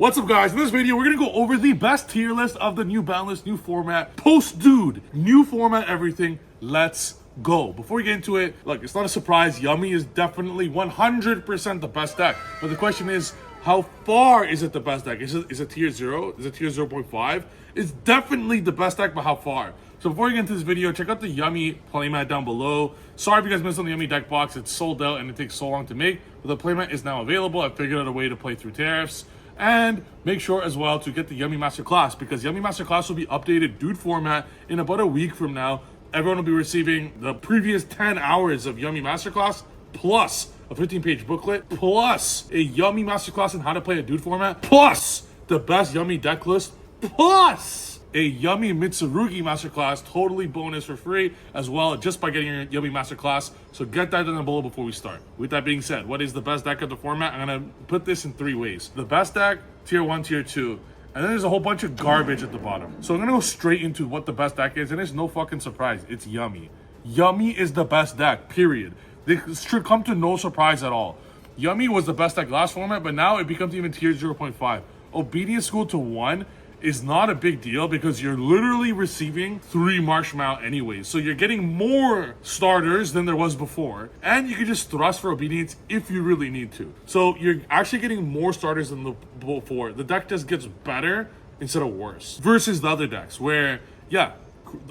What's up, guys? In this video, we're gonna go over the best tier list of the new ban list, new format, post-dude, new format, everything. Let's go. Before we get into it, look, it's not a surprise. Yummy is definitely 100% the best deck. But the question is, how far is it the best deck? Is it tier 0? Is it tier 0.5? It's definitely the best deck, but how far? So before we get into this video, check out the Yummy playmat down below. Sorry if you guys missed on the Yummy deck box. It's sold out and it takes so long to make. But the playmat is now available. I figured out a way to play through tariffs. And make sure as well to get the Yummy Masterclass, because Yummy Masterclass will be updated dude format in about a week from now. Everyone will be receiving the previous 10 hours of Yummy Masterclass, plus a 15-page booklet, plus a Yummy Masterclass on how to play a dude format, plus the best Yummy deck list, plus a Yummy Mitsurugi Masterclass, totally bonus for free, as well, just by getting your Yummy Masterclass. So get that down below before we start. With that being said, what is the best deck of the format? I'm gonna put this in 3 ways. The best deck, tier 1, tier 2, and then there's a whole bunch of garbage at the bottom. So I'm gonna go straight into what the best deck is, and it's no fucking surprise, it's Yummy. Yummy is the best deck, period. This should come to no surprise at all. Yummy was the best deck last format, but now it becomes even tier 0.5. Obedience School to 1 is not a big deal because you're literally receiving 3 Marshmallow anyways. So you're getting more starters than there was before. And you can just thrust for obedience if you really need to. So you're actually getting more starters than the before. The deck just gets better instead of worse. Versus the other decks where, yeah,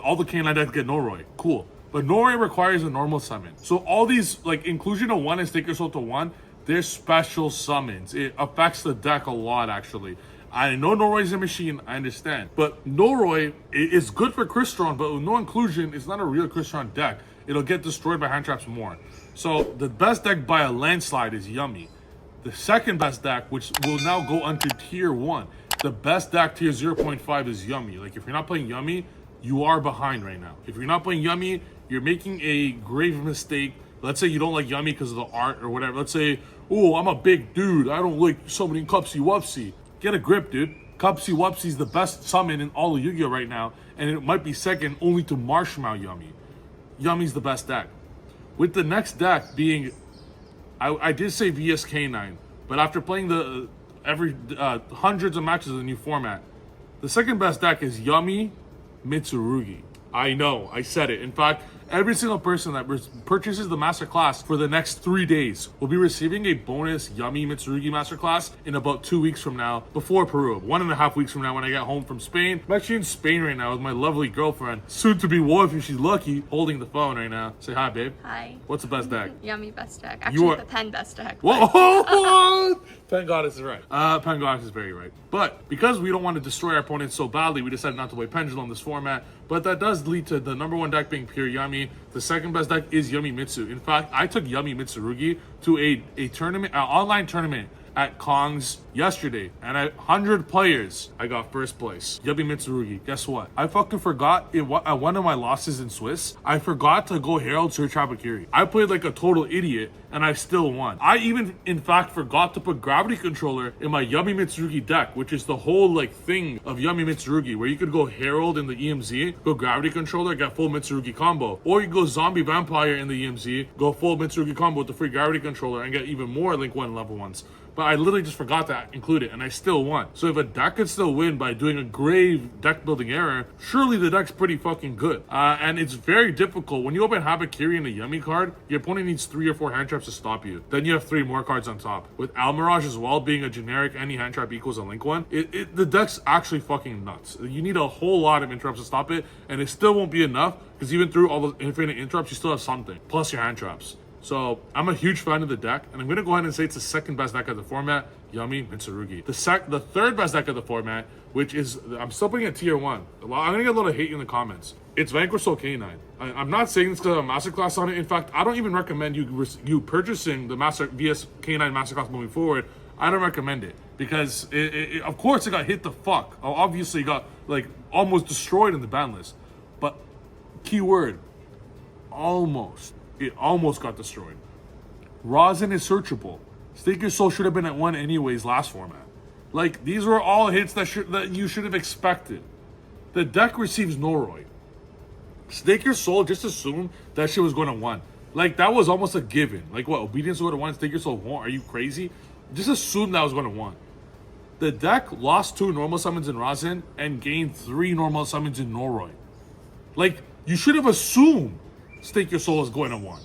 all the K9 decks get Noroi. Cool. But Noroi requires a normal summon. So all these, like, inclusion of 1 and Stake Your Soul to 1, they're special summons. It affects the deck a lot, actually. I know Noroi's a machine, I understand. But Noroi is good for Crystron, but with no inclusion, it's not a real Crystron deck. It'll get destroyed by hand traps more. So the best deck by a landslide is Yummy. The second best deck, which will now go onto tier 1, the best deck tier 0.5 is Yummy. Like, if you're not playing Yummy, you are behind right now. If you're not playing Yummy, you're making a grave mistake. Let's say you don't like Yummy because of the art or whatever. Let's say, oh, I'm a big dude, I don't like summoning Cupsy Wupsy. Get a grip, dude. Cupsy Wupsy is the best summon in all of Yu-Gi-Oh right now, and it might be second only to Marshmallow Yummy. Yummy's the best deck. With the next deck being, I did say VSK9, but after playing the hundreds of matches of the new format, the second best deck is Yummy Mitsurugi. I know, I said it. In fact, every single person that purchases the Masterclass for the next 3 days will be receiving a bonus Yummy Mitsurugi Masterclass in about 2 weeks from now, before Peru. 1.5 weeks from now when I get home from Spain. I'm actually in Spain right now with my lovely girlfriend, soon to be wife if she's lucky, holding the phone right now. Say hi, babe. Hi. What's the best deck? Yummy best deck. Actually, the pen best deck. Whoa! Pen Goddess is right. Pen Goddess is very right. But because we don't want to destroy our opponents so badly, we decided not to play Pendulum in this format. But that does lead to the number 1 deck being pure Yummy. The second best deck is Yummy Mitsu. In fact, I took Yummy Mitsurugi to a tournament, an online tournament at Kong's yesterday, and at 100 players, I got first place. Yummy Mitsurugi. Guess what? I fucking forgot at one of my losses in Swiss, I forgot to go Herald Search Habakiri. I played like a total idiot, and I still won. I even, in fact, forgot to put Gravity Controller in my Yummy Mitsurugi deck, which is the whole, like, thing of Yummy Mitsurugi, where you could go Herald in the EMZ, go Gravity Controller, get full Mitsurugi combo. Or you go Zombie Vampire in the EMZ, go full Mitsurugi combo with the free Gravity Controller, and get even more Link 1 level 1s. But I literally just forgot to include it, and I still won. So if a deck could still win by doing a grave deck building error, surely the deck's pretty fucking good. And it's very difficult. When you open Habakiri in a Yummy card, your opponent needs 3 or 4 hand traps to stop you. Then you have 3 more cards on top. With Almirage as well being a generic any hand trap equals a Link 1, the deck's actually fucking nuts. You need a whole lot of interrupts to stop it, and it still won't be enough, because even through all the infinite interrupts, you still have something, plus your hand traps. So I'm a huge fan of the deck, and I'm going to go ahead and say it's the second best deck of the format, Yummy Mitsurugi. The third best deck of the format, which is, I'm still putting it tier 1. I'm going to get a lot of hate in the comments. It's Vanquish Soul K9. I'm not saying this because I have a Masterclass on it. In fact, I don't even recommend you purchasing the VS K9 Masterclass moving forward. I don't recommend it, because of course it got hit the fuck. Obviously it got, like, almost destroyed in the ban list. But keyword, almost. It almost got destroyed. Rosin is searchable. Stake Your Soul should have been at 1 anyways last format. Like, these were all hits that you should have expected. The deck receives Noroi. Stake Your Soul, just assume that shit was going to 1. Like, that was almost a given. Like, what, Obedience will go to 1, Stake Your Soul won't? Are you crazy? Just assume that was going to 1. The deck lost 2 normal summons in Razin and gained 3 normal summons in Noroi. Like, you should have assumed Stake Your Soul is going to 1.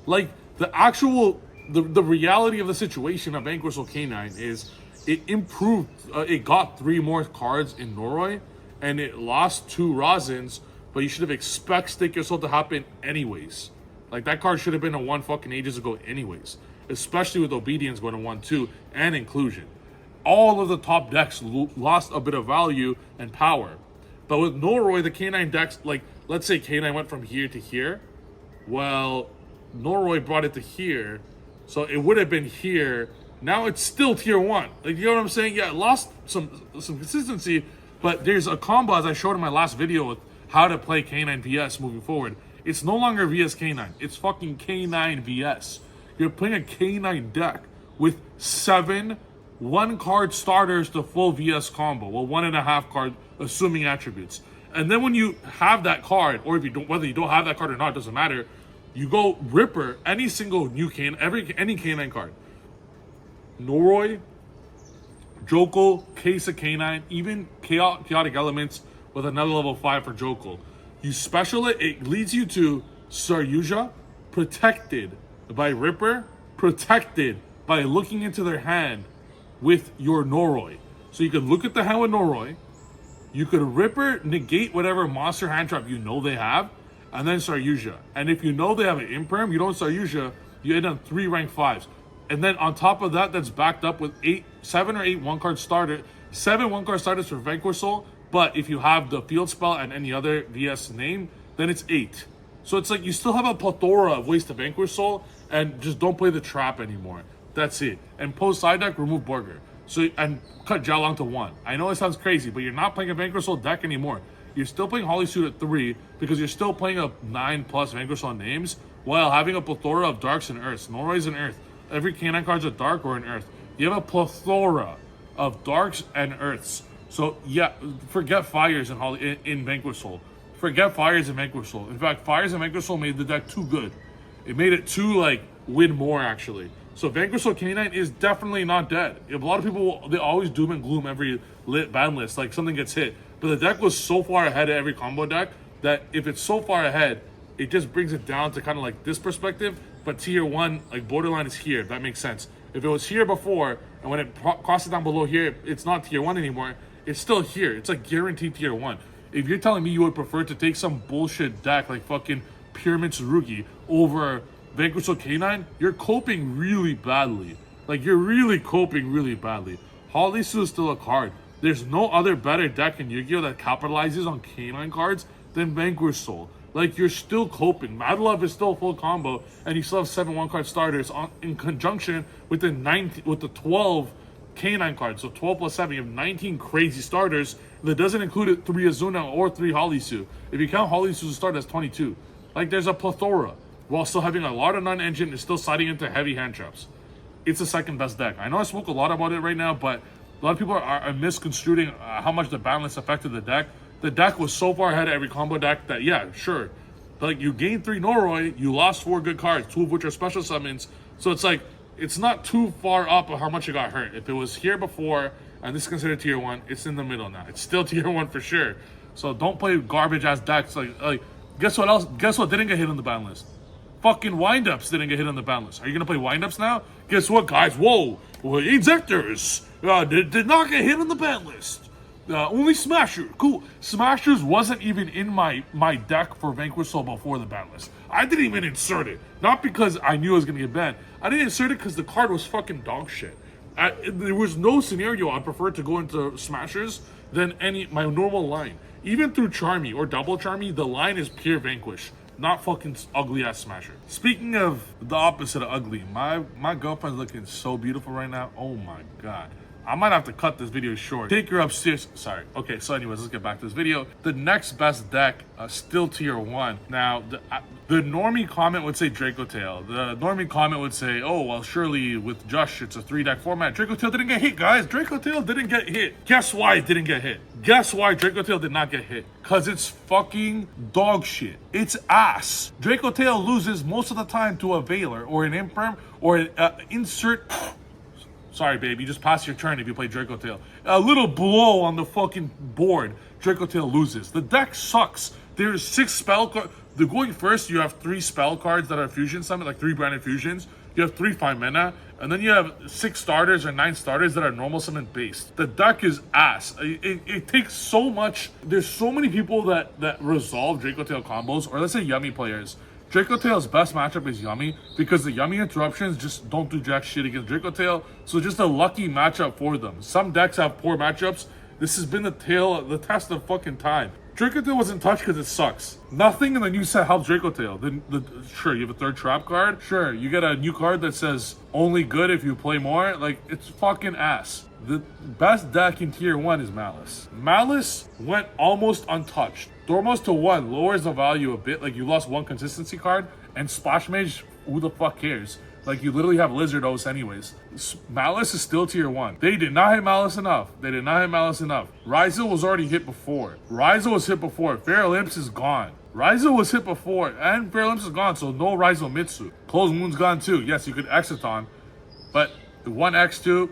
Like, the actual, the reality of the situation of Vanquish Soul K9 is it improved, it got 3 more cards in Noroi, and it lost 2 Razins, but you should have expected Stake Your Soul to happen anyways. Like, that card should have been a 1 fucking ages ago anyways. Especially with Obedience going to 1 too, and Inclusion. All of the top decks lost a bit of value and power. But with Noroi, the K9 decks, like, let's say K9 went from here to here. Well, Noroi brought it to here, so it would have been here. Now it's still tier 1. Like, you know what I'm saying? Yeah, it lost some consistency, but there's a combo, as I showed in my last video, with how to play K9 VS moving forward. It's no longer VS K9. It's fucking K9 VS. You're playing a K9 deck with 7 1-card starters to full VS combo. Well, 1.5 card, assuming attributes. And then when you have that card, or if you don't, whether you don't have that card or not, doesn't matter. You go Ripper any single new K9, any K9 card. Noroi, Draco, Case of K9, even Chaotic Elements with another level 5 for Draco. You special it, it leads you to Saryuja, protected by Ripper, protected by looking into their hand with your Noroi. So you could look at the hand with Noroi, you could Ripper, negate whatever monster hand trap you know they have, and then Saryuja. And if you know they have an Imperm, you don't Saryuja, you end on 3 rank 5s. And then on top of that, that's backed up with 7 or 8 1-card starters, 7 1-card starters for Vanquish Soul, but if you have the field spell and any other VS name, then it's 8. So it's like you still have a plethora of ways to Vanquish Soul, and just don't play the trap anymore. That's it. And post side deck, remove Burger. So, and cut Jialong to 1. I know it sounds crazy, but you're not playing a Vanquish Soul deck anymore. You're still playing Holy Suit at 3, because you're still playing a 9+ Vanquish Soul names, while having a plethora of Darks and Earths. Noroi's an Earth. Every K9 card's a Dark or an Earth. You have a plethora of Darks and Earths. So yeah, forget Fires in Vanquish Soul. Forget Fires in Vanquish Soul. In fact, Fires in Vanquish Soul made the deck too good. It made it too, like, win more, actually. So Vanquish Soul K9 is definitely not dead. A lot of people, they always doom and gloom every ban list, like something gets hit. But the deck was so far ahead of every combo deck that if it's so far ahead, it just brings it down to kind of like this perspective. But tier 1, like borderline is here, if that makes sense. If it was here before, and when it crosses down below here, it's not tier 1 anymore, it's still here. It's like guaranteed tier 1. If you're telling me you would prefer to take some bullshit deck like fucking Pure Mitsurugi over Vanquish Soul K9, you're coping really badly. Like, you're really coping really badly. Holy Suit is still a card. There's no other better deck in Yu-Gi-Oh! That capitalizes on K9 cards than Vanquish Soul. Like, you're still coping. Mad Love is still full combo, and you still have 7 1-card starters in conjunction with the 12 K9 cards. So 12 plus 7, you have 19 crazy starters. That doesn't include 3 Azuna or 3 Holy Suit. If you count Holy Suit as a start, that's 22. Like, there's a plethora, while still having a lot of non-engine and still sliding into heavy hand traps. It's the second best deck. I know I spoke a lot about it right now, but a lot of people are misconstruing how much the ban list affected the deck. The deck was so far ahead of every combo deck that, yeah, sure. But like, you gained 3 Noroi, you lost 4 good cards, 2 of which are special summons. So it's like, it's not too far up of how much it got hurt. If it was here before, and this is considered tier 1, it's in the middle now. It's still tier 1 for sure. So don't play garbage ass decks. Like guess what else? Guess what didn't get hit on the ban list? Fucking windups didn't get hit on the ban list. Are you gonna play windups now? Guess what, guys? Whoa, Injectors did not get hit on the ban list. Only Smasher. Cool. Smashers wasn't even in my deck for Vanquish Soul before the ban list. I didn't even insert it. Not because I knew I was gonna get banned. I didn't insert it because the card was fucking dog shit. There was no scenario I preferred to go into Smashers than my normal line. Even through Charmy or Double Charmy, the line is pure Vanquish, not fucking ugly ass Smasher. Speaking of the opposite of ugly, my girlfriend's looking so beautiful right now. Oh my god. I might have to cut this video short. Take her upstairs. Sorry. Okay, so anyways, let's get back to this video. The next best deck, still tier 1. Now, the normie comment would say Draco Tail. The normie comment would say, oh, well, surely with Josh, it's a 3-deck format. Draco Tail didn't get hit, guys. Draco Tail didn't get hit. Guess why it didn't get hit? Guess why Draco Tail did not get hit? Because it's fucking dog shit. It's ass. Draco Tail loses most of the time to a Veiler or an Imperm or an insert... Sorry, babe, you just pass your turn if you play Draco Tail. A little blow on the fucking board, Draco Tail loses. The deck sucks. There's 6 spell cards. The going first, you have 3 spell cards that are fusion summon, like 3 branded fusions. You have 3 5 mana, and then you have 6 starters or 9 starters that are normal summon based. The deck is ass. It takes so much. There's so many people that resolve Draco Tail combos, or let's say Yummy players. Draco Tail's best matchup is Yummy because the Yummy interruptions just don't do jack shit against Draco Tail. So just a lucky matchup for them. Some decks have poor matchups. This has been the test of fucking time. Draco Tail wasn't touched because it sucks. Nothing in the new set helps Draco Tail. Sure, you have a 3rd trap card. Sure, you get a new card that says only good if you play more. Like, it's fucking ass. The best deck in tier 1 is Malice. Malice went almost untouched. Dormos to 1 lowers the value a bit. Like, you lost 1 consistency card. And Splash Mage, who the fuck cares? Like, you literally have Lizardos anyways. Malice is still tier 1. They did not hit Malice enough. Ryzel was already hit before. Ryzel was hit before. Feral Imps is gone. Ryzel was hit before, and Feral Imps is gone, so no Ryzel Mitsu. Closed Moon's gone too. Yes, you could Exiton, but the 1x2,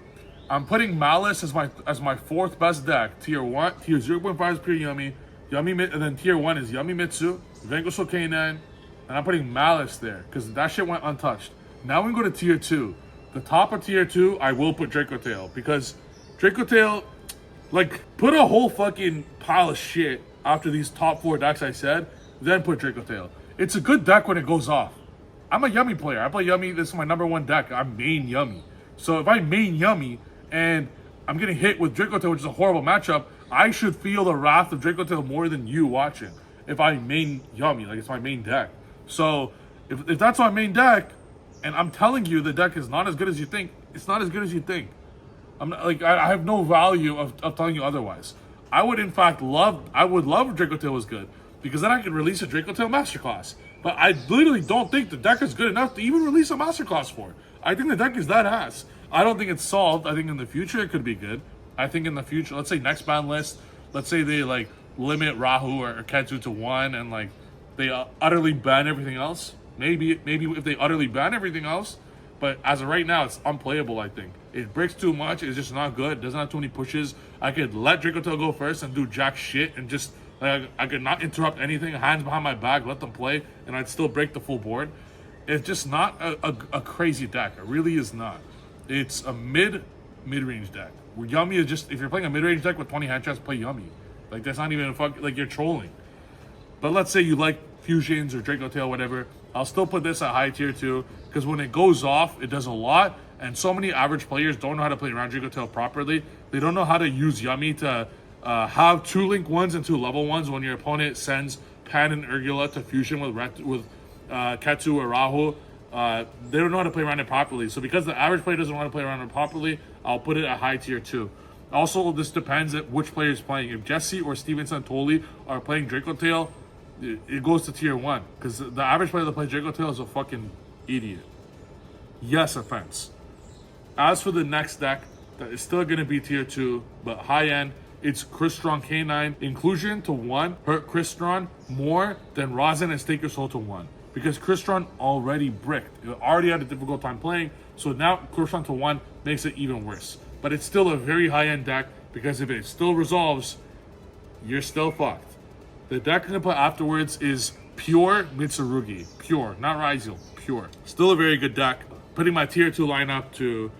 I'm putting Malice as my 4th best deck. Tier 1, tier 0.5 is pure Yummy, and then tier 1 is Yummy Mitsu, Vanquish K9, and I'm putting Malice there, because that shit went untouched. Now we go to tier 2. The top of tier 2, I will put Draco Tail, because Draco Tail, like, put a whole fucking pile of shit after these top 4 decks I said, then put Draco Tail. It's a good deck when it goes off. I'm a Yummy player. I play Yummy. This is my #1 deck. I'm main Yummy. So if I main Yummy and I'm getting hit with Draco Tail, which is a horrible matchup, I should feel the wrath of Draco Tail more than you watching. If I main Yummy, like, it's my main deck. So if that's my main deck, and I'm telling you the deck is not as good as you think, it's not as good as you think. I'm not, like, I have no value of telling you otherwise. I would love if Draco Tail was good, because then I could release a Draco Tail Masterclass. But I literally don't think the deck is good enough to even release a Masterclass for it. I think the deck is that ass. I don't think it's solved. I think in the future it could be good. I think in the future, let's say next ban list, let's say they like limit Rahu or Ketsu to 1 and like they utterly ban everything else. Maybe if they utterly ban everything else, but as of right now, it's unplayable, I think. It breaks too much. It's just not good. It doesn't have too many pushes. I could let Draco Tail go first and do jack shit and just, like, I could not interrupt anything, hands behind my back, let them play, and I'd still break the full board. It's just not a crazy deck. It really is not. It's a mid-range deck. Where Yummy is just, if you're playing a mid-range deck with 20 hand traps, play Yummy. Like, that's not even a fuck, like, you're trolling. But let's say you like Fusions or Draco Tail, whatever, I'll still put this at high tier 2, because when it goes off, it does a lot, and so many average players don't know how to play around Draco Tail properly. They don't know how to use Yummy to have 2 link 1s and 2 level 1s when your opponent sends Pan and Urgula to fusion with Ketsu or Rahu. They don't know how to play around it properly. So because the average player doesn't know how to play around it properly, I'll put it at high tier 2. Also, this depends on which player is playing. If Jesse or Steven Santoli are playing Draco Tail, it goes to tier 1. Because the average player that plays Draco Tail is a fucking idiot. Yes, offense. As for the next deck, that is still going to be tier 2, but high end, it's Crystron K9. Inclusion to 1 hurt Crystron more than Rosin and Stake Your Soul to 1. Because Crystron already bricked. It already had a difficult time playing, so now Crystron to 1 makes it even worse. But it's still a very high-end deck, because if it still resolves, you're still fucked. The deck I'm going to put afterwards is Pure Mitsurugi. Pure, not Ryzel. Pure. Still a very good deck. Putting my tier 2 lineup to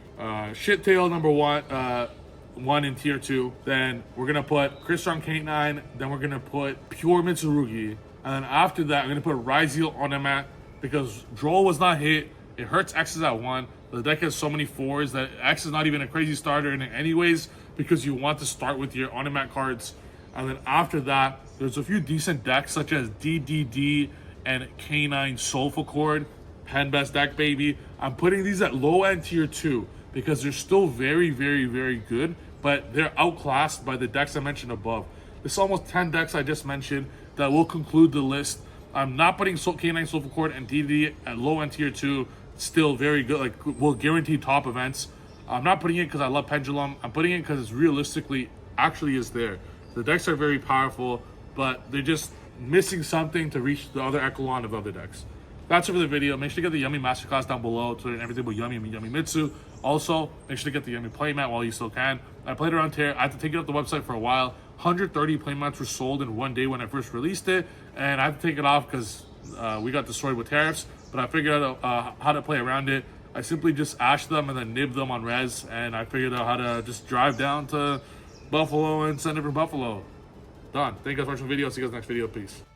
Shit Tail number 1 in tier 2. Then we're going to put Crystron K9. Then we're going to put Pure Mitsurugi. And then after that, I'm going to put Ryzel on the mat, because Droll was not hit. It hurts X's at 1. The deck has so many 4s that X is not even a crazy starter in it anyways, because you want to start with your on-the-mat cards. And then after that, there's a few decent decks such as DDD and K9 Soulful Chord. Pen best deck, baby. I'm putting these at low-end tier 2 because they're still very, very, very good, but they're outclassed by the decks I mentioned above. There's almost 10 decks I just mentioned that will conclude the list. I'm not putting K9 Soulful Chord and DDD at low-end tier 2. Still very good, like, will guarantee top events. I'm not putting it because I love Pendulum. I'm putting it because it's realistically actually is there. The decks are very powerful, but they're just missing something to reach the other echelon of other decks. That's it for the video. Make sure to get the Yummy Masterclass down below to learn everything about Yummy and Yummy Mitsu. Also, make sure to get the Yummy playmat while you still can. I played around Tier. I had to take it off the website for a while. 130 playmats were sold in one day when I first released it, and I had to take it off because we got destroyed with tariffs. But I figured out how to play around it. I simply just ashed them and then nibbed them on res, and I figured out how to just drive down to Buffalo and send it from Buffalo. Done. Thank you guys for watching the video. See you guys next video. Peace.